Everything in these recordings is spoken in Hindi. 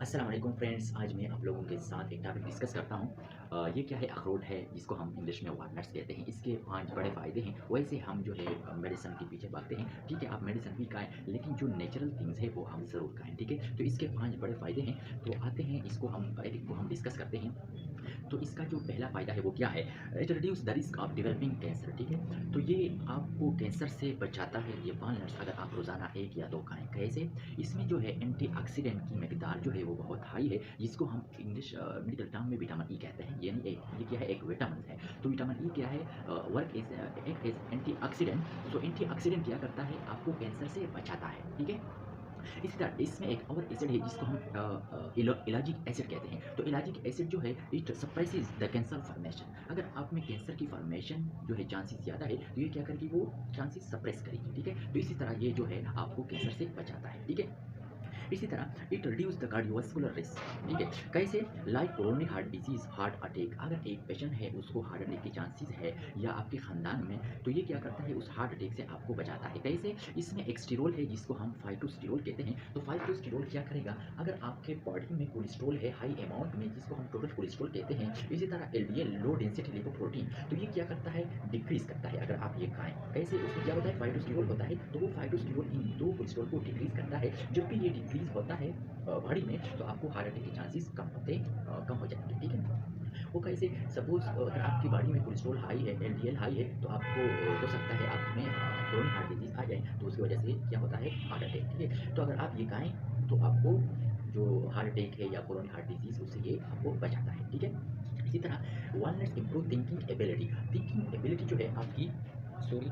अस्सलाम वालेकुम फ्रेंड्स, आज मैं आप लोगों के साथ एक टॉपिक डिस्कस करता हूँ। ये क्या है, अखरोट है जिसको हम इंग्लिश में वॉलनट्स कहते हैं। इसके 5 बड़े फ़ायदे हैं। वैसे हम जो है मेडिसिन के पीछे भागते हैं। ठीक है, आप मेडिसिन भी खाएँ, लेकिन जो नेचुरल थिंग्स है वो हम ज़रूर खाएँ। ठीक है, तो इसके 5 बड़े फ़ायदे हैं। तो आते हैं, इसको हम एक-एक को हम डिस्कस करते हैं। तो इसका जो पहला फ़ायदा है वो क्या है? It reduce the risk of developing cancer. ठीक है, तो ये आपको कैंसर से बचाता है ये वॉलनट्स, अगर आप रोज़ाना 1 या 2 खाएँ। कैसे? इसमें जो है एंटीऑक्सीडेंट की मिकदार जो है वो बहुत हाई है, जिसको हम इंग्लिश मेडिकल टर्म में विटामिन ई कहते हैं। यानी ये क्या है, एक विटामिन है। तो विटामिन ई क्या है, work as act as antioxidant. तो एंटीऑक्सीडेंट क्या करता है, आपको कैंसर से बचाता है। ठीक है, इसी तरह इसमें एक और एसिड है जिसको हम इलाजिक एसिड कहते हैं। तो इलाजिक एसिड जो है, it suppresses the cancer formation. अगर आप में कैंसर की फॉर्मेशन जो है चांसेस ज़्यादा है, तो ये क्या करेगी, वो चांसेस सप्रेस करेगी। ठीक है, तो इसी तरह ये जो है आपको कैंसर से बचाता है। ठीक है, इसी तरह it reduce the cardiovascular risk. ठीक है, कैसे? Like coronary heart disease, heart attack. अगर एक पेशेंट है, उसको हार्ट अटैक की चांसेस है या आपके खानदान में, तो ये क्या करता है, उस हार्ट अटैक से आपको बचाता है। कैसे? इसमें एक स्टेरॉल है जिसको हम फाइटोस्टेरॉल कहते हैं। तो फाइटोस्टेरॉल क्या करेगा, अगर आपके बॉडी में कोलेस्ट्रॉल है हाई अमाउंट में, जिसको हम टोटल कोलेस्ट्रॉल कहते हैं, इसी तरह एलडीएल, लो डेंसिटी लिपोप्रोटीन, तो ये क्या करता है, डिक्रीज करता है अगर आप ये खाएं। कैसे? उसमें क्या होता है, फाइटोस्टेरॉल होता है, तो वो फाइटोस्टेरॉल इन दो कोलेस्ट्रॉल को डिक्रीज करता है। जब भी ये डिक्रीज होता है बॉडी में, तो आपको हार्ट अटैक के चांसेस कम हो जाएंगे। ठीक है, वो कैसे? सपोज अगर आपकी बॉडी में कोलेस्ट्रॉल हाई है, एलडीएल हाई है, तो आपको हो सकता है आप में क्रोनिक हार्ट डिजीज आ जाए, तो उसकी वजह से क्या होता है, हार्ट अटैक। ठीक है, तो अगर आप ये खाएं, तो आपको जो हार्ट अटैक है या क्रोनिक हार्ट डिजीज, उससे ये आपको बचाता है। ठीक है, इसी तरह walnuts improve thinking ability. Thinking ability जो है आपकी, सॉरी,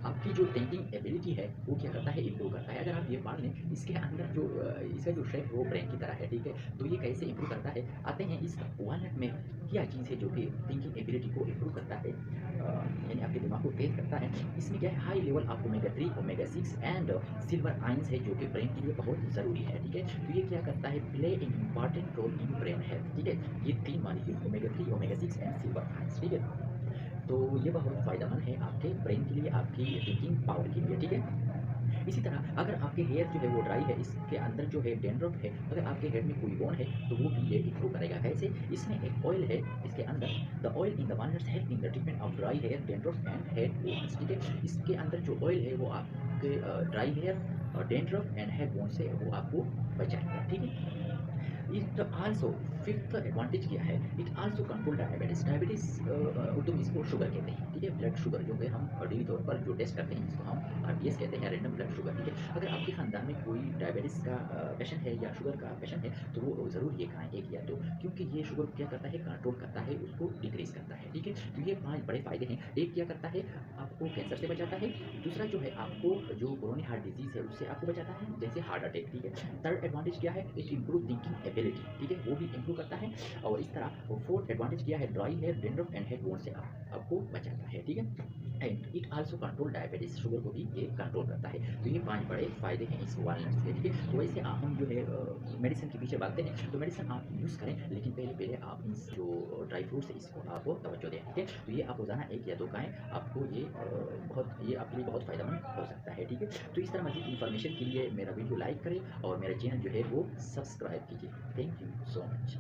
आपकी जो थिंकिंग एबिलिटी है वो क्या करता है, इम्प्रूव करता है। अगर आप ये पढ़ लें, इसके अंदर जो इसका जो शेप वो ब्रेन की तरह है। ठीक है, तो ये कैसे इम्प्रूव करता है, आते हैं इस वॉलनट में क्या चीज़ है जो कि थिंकिंग एबिलिटी को इम्प्रूव करता है, यानी आपके दिमाग को तेज करता है। इसमें क्या है, high level of omega 3, omega 6 and silver ions है, जो कि ब्रेन के लिए बहुत ज़रूरी है। ठीक है, तो ये क्या करता है, play in important role in brain health. ठीक है, ये 3 molecule omega 3, omega 6 and silver ions. ठीक है, तो ये बहुत फ़ायदेमंद है आपके ब्रेन के लिए, आपकी थिंकिंग पावर के लिए। ठीक है, इसी तरह अगर आपके हेयर जो है वो ड्राई है, इसके अंदर जो है डैंड्रफ है, अगर आपके हेयर में कोई बोन है, तो वो भी ये इम्प्रूव करेगा। कैसे? इसमें एक ऑयल है इसके अंदर, the oil in the walnuts help in the treatment of dry hair, dandruff and hair bones. ठीक है, इसके अंदर जो ऑयल है वो आपके ड्राई हेयर और डैंड्रफ एंड हेयर बोन से वो आपको बचाएगा। ठीक है, इट आल्सो, फिफ्थ एडवांटेज क्या है, it also control diabetes. Diabetes Urdu में इसको शुगर कहते हैं। ठीक है, ब्लड शुगर जो कि हम डेली तौर पर जो टेस्ट करते हैं, जिसको हम आरबीएस कहते हैं, रैंडम ब्लड शुगर। ठीक है, अगर आपके खानदान में कोई डायबिटीज का पेशेंट है या शुगर का पेशेंट है, तो वो ज़रूर ये खाएं, 1 या 2, क्योंकि ये शुगर को क्या करता है, कंट्रोल करता है, उसको डिक्रीज करता है। ठीक है, तो ये 5 बड़े फायदे हैं। एक क्या करता है, आपको कैंसर से बचाता है। दूसरा जो है, आपको जो कोरोनिक हार्ट डिजीज है उससे आपको बचाता है, जैसे हार्ट अटैक। ठीक है, थर्ड एडवांटेज क्या है, इट इम्प्रूव थिंकिंग एबिलिटी। ठीक है, वो भी इम्प्रूव करता है। और इस तरह फोर्थ एडवांटेज क्या है, dry hair, dandruff and hair bone से आपको बचाता है। ठीक है, and it also control diabetes, sugar को भी ये कंट्रोल करता है। तो ये 5 बड़े फायदे हैं इस वॉलनट्स के। ठीक है, तो वैसे हम जो है मेडिसिन के पीछे भागते हैं, तो मेडिसिन आप यूज़ करें, लेकिन पहले आप इन जो ड्राई फ्रूट्स है इसको आप तवज्जो दें। ठीक है, तो ये आप रोज़ाना 1 या 2 खाएँ, आपको ये ये आपके लिए बहुत फ़ायदेमंद हो सकता है। ठीक है, तो इस तरह मज़ीद इन्फॉर्मेशन के लिए मेरा वीडियो लाइक करें और मेरा चैनल जो है वो सब्सक्राइब कीजिए। Thank you so much.